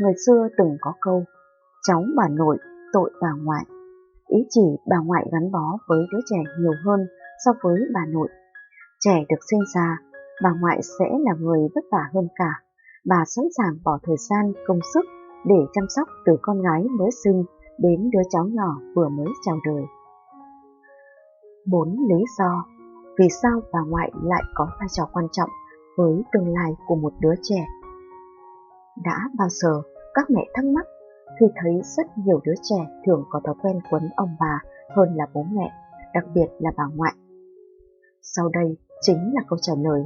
Người xưa từng có câu, cháu bà nội, tội bà ngoại. Ý chỉ bà ngoại gắn bó với đứa trẻ nhiều hơn so với bà nội. Trẻ được sinh ra, bà ngoại sẽ là người vất vả hơn cả. Bà sẵn sàng bỏ thời gian, công sức để chăm sóc từ con gái mới sinh đến đứa cháu nhỏ vừa mới chào đời. 4 lý do vì sao bà ngoại lại có vai trò quan trọng với tương lai của một đứa trẻ. Đã bao giờ các mẹ thắc mắc khi thấy rất nhiều đứa trẻ thường có thói quen quấn ông bà hơn là bố mẹ, đặc biệt là bà ngoại? Sau đây chính là câu trả lời.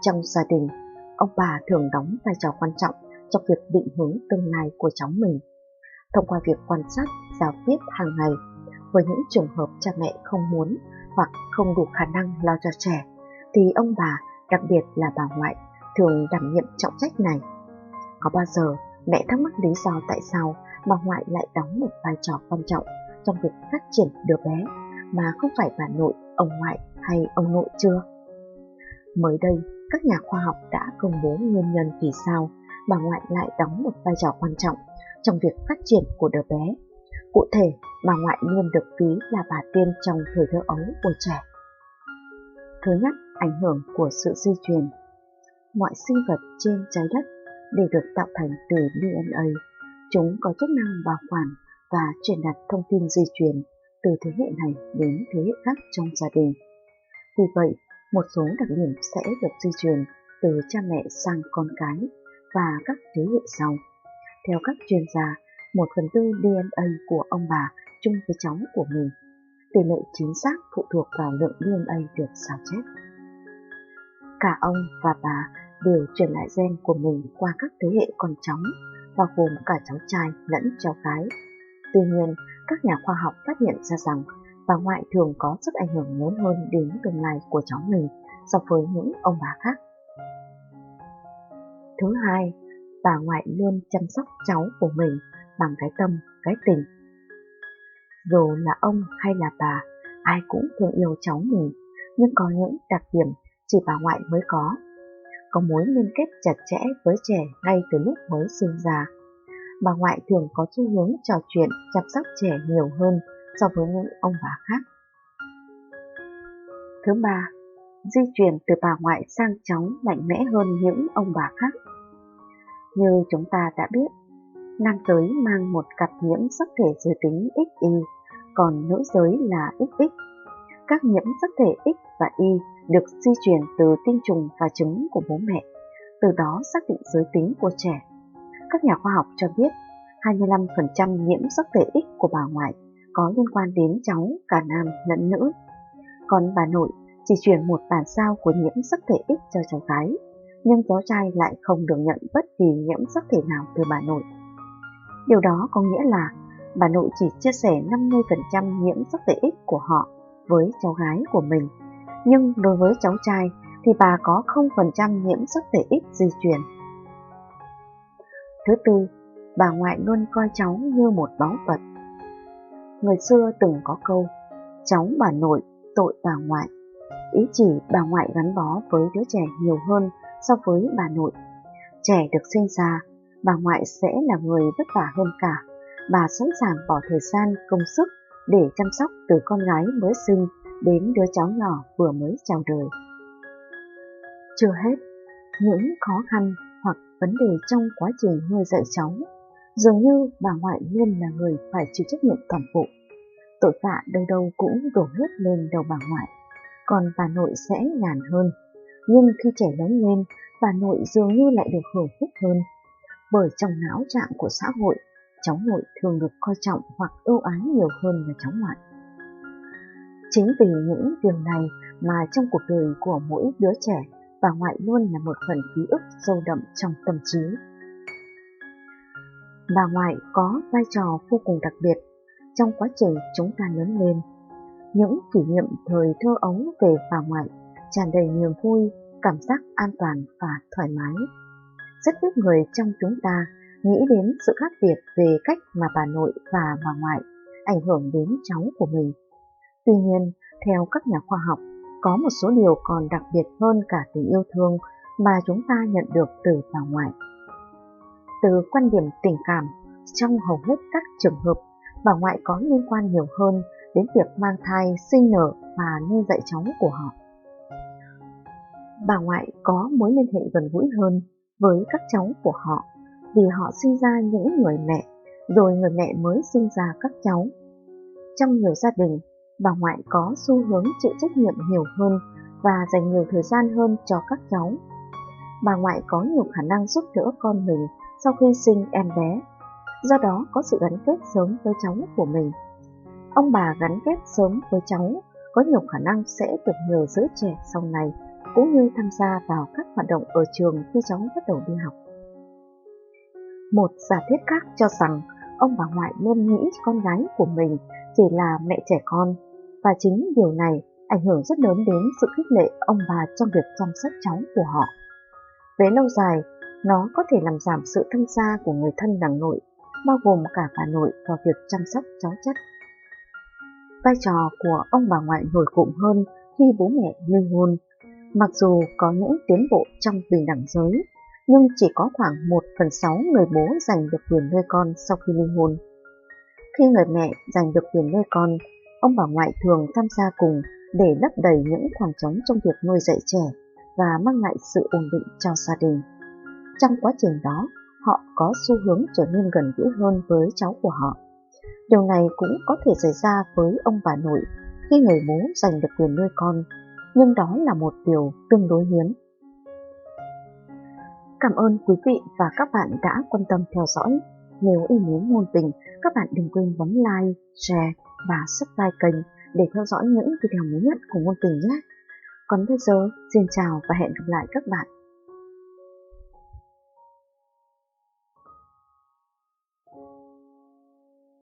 Trong gia đình, ông bà thường đóng vai trò quan trọng trong việc định hướng tương lai của cháu mình. Thông qua việc quan sát, giao tiếp hàng ngày, với những trường hợp cha mẹ không muốn hoặc không đủ khả năng lo cho trẻ, thì ông bà, đặc biệt là bà ngoại, thường đảm nhiệm trọng trách này. Có bao giờ mẹ thắc mắc lý do tại sao bà ngoại lại đóng một vai trò quan trọng trong việc phát triển đứa bé mà không phải bà nội, ông ngoại hay ông nội chưa? Mới đây, các nhà khoa học đã công bố nguyên nhân vì sao bà ngoại lại đóng một vai trò quan trọng trong việc phát triển của đứa bé. Cụ thể, bà ngoại luôn được ví là bà tiên trong thời thơ ấu của trẻ. Thứ nhất, ảnh hưởng của sự di truyền. Mọi sinh vật trên trái đất đều được tạo thành từ DNA. Chúng có chức năng bảo quản và truyền đạt thông tin di truyền từ thế hệ này đến thế hệ khác trong gia đình. Vì vậy, một số đặc điểm sẽ được di truyền từ cha mẹ sang con cái và các thế hệ sau. Theo các chuyên gia, 1/4 DNA của ông bà chung với cháu của mình. Tỷ lệ chính xác phụ thuộc vào lượng DNA được sao chép. Cả ông và bà đều truyền lại gen của mình qua các thế hệ con cháu, bao gồm cả cháu trai lẫn cháu gái. Tuy nhiên, các nhà khoa học phát hiện ra rằng bà ngoại thường có sức ảnh hưởng lớn hơn đến tương lai của cháu mình so với những ông bà khác. Thứ hai, bà ngoại luôn chăm sóc cháu của mình bằng cái tâm, cái tình. Dù là ông hay là bà, ai cũng thương yêu cháu mình, nhưng có những đặc điểm chỉ bà ngoại mới có mối liên kết chặt chẽ với trẻ ngay từ lúc mới sinh ra. Bà ngoại thường có xu hướng trò chuyện, chăm sóc trẻ nhiều hơn so với những ông bà khác. Thứ ba, di truyền từ bà ngoại sang cháu mạnh mẽ hơn những ông bà khác. Như chúng ta đã biết, nam giới mang một cặp nhiễm sắc thể giới tính XY, còn nữ giới là XX. Các nhiễm sắc thể X và Y được di truyền từ tinh trùng và trứng của bố mẹ, từ đó xác định giới tính của trẻ. Các nhà khoa học cho biết 25% nhiễm sắc thể X của bà ngoại có liên quan đến cháu cả nam lẫn nữ. Còn bà nội chỉ truyền một bản sao của nhiễm sắc thể X cho cháu gái, nhưng cháu trai lại không được nhận bất kỳ nhiễm sắc thể nào từ bà nội. Điều đó có nghĩa là bà nội chỉ chia sẻ 50% nhiễm sắc thể X của họ với cháu gái của mình, nhưng đối với cháu trai thì bà có 0% nhiễm sắc thể X di truyền. Thứ tư, bà ngoại luôn coi cháu như một báu vật. Người xưa từng có câu, cháu bà nội, tội bà ngoại. Ý chỉ bà ngoại gắn bó với đứa trẻ nhiều hơn so với bà nội. Trẻ được sinh ra, bà ngoại sẽ là người vất vả hơn cả. Bà sẵn sàng bỏ thời gian, công sức để chăm sóc từ con gái mới sinh đến đứa cháu nhỏ vừa mới chào đời. Chưa hết, những khó khăn hoặc vấn đề trong quá trình nuôi dạy cháu, dường như bà ngoại luôn là người phải chịu trách nhiệm toàn bộ. Tội vạ đâu đâu cũng đổ hết lên đầu bà ngoại, còn bà nội sẽ nhàn hơn. Nhưng khi trẻ lớn lên, bà nội dường như lại được hưởng phúc hơn, bởi trong não trạng của xã hội, cháu nội thường được coi trọng hoặc ưu ái nhiều hơn là cháu ngoại. Chính vì những điều này mà trong cuộc đời của mỗi đứa trẻ, bà ngoại luôn là một phần ký ức sâu đậm trong tâm trí. Bà ngoại có vai trò vô cùng đặc biệt trong quá trình chúng ta lớn lên. Những kỷ niệm thời thơ ấu về bà ngoại tràn đầy niềm vui, cảm giác an toàn và thoải mái. Rất ít người trong chúng ta nghĩ đến sự khác biệt về cách mà bà nội và bà ngoại ảnh hưởng đến cháu của mình. Tuy nhiên, theo các nhà khoa học, có một số điều còn đặc biệt hơn cả tình yêu thương mà chúng ta nhận được từ bà ngoại. Từ quan điểm tình cảm, trong hầu hết các trường hợp, bà ngoại có liên quan nhiều hơn đến việc mang thai, sinh nở và nuôi dạy cháu của họ. Bà ngoại có mối liên hệ gần gũi hơn với các cháu của họ vì họ sinh ra những người mẹ, rồi người mẹ mới sinh ra các cháu. Trong nhiều gia đình, bà ngoại có xu hướng chịu trách nhiệm nhiều hơn và dành nhiều thời gian hơn cho các cháu. Bà ngoại có nhiều khả năng giúp đỡ con mình sau khi sinh em bé, do đó có sự gắn kết sớm với cháu của mình. Ông bà gắn kết sớm với cháu có nhiều khả năng sẽ được nhờ giữ trẻ sau này, cũng như tham gia vào các hoạt động ở trường khi cháu bắt đầu đi học. Một giả thiết khác cho rằng ông bà ngoại luôn nghĩ con gái của mình chỉ là mẹ trẻ con, và chính điều này ảnh hưởng rất lớn đến sự khích lệ ông bà trong việc chăm sóc cháu của họ. Về lâu dài, nó có thể làm giảm sự tham gia của người thân nàng nội, bao gồm cả bà nội, vào việc chăm sóc cháu chất. Vai trò của ông bà ngoại nổi cộm hơn khi bố mẹ ly hôn. Mặc dù có những tiến bộ trong bình đẳng giới, nhưng chỉ có khoảng 1/6 người bố giành được quyền nuôi con sau khi ly hôn. Khi người mẹ giành được quyền nuôi con, ông bà ngoại thường tham gia cùng để lấp đầy những khoảng trống trong việc nuôi dạy trẻ và mang lại sự ổn định cho gia đình. Trong quá trình đó, họ có xu hướng trở nên gần gũi hơn với cháu của họ. Điều này cũng có thể xảy ra với ông bà nội khi người bố giành được quyền nuôi con, nhưng đó là một điều tương đối hiếm. Cảm ơn quý vị và các bạn đã quan tâm theo dõi. Nếu yêu mến ngôn tình, các bạn đừng quên bấm like, share và subscribe kênh để theo dõi những video mới nhất của ngôn tình nhé. Còn bây giờ, xin chào và hẹn gặp lại các bạn.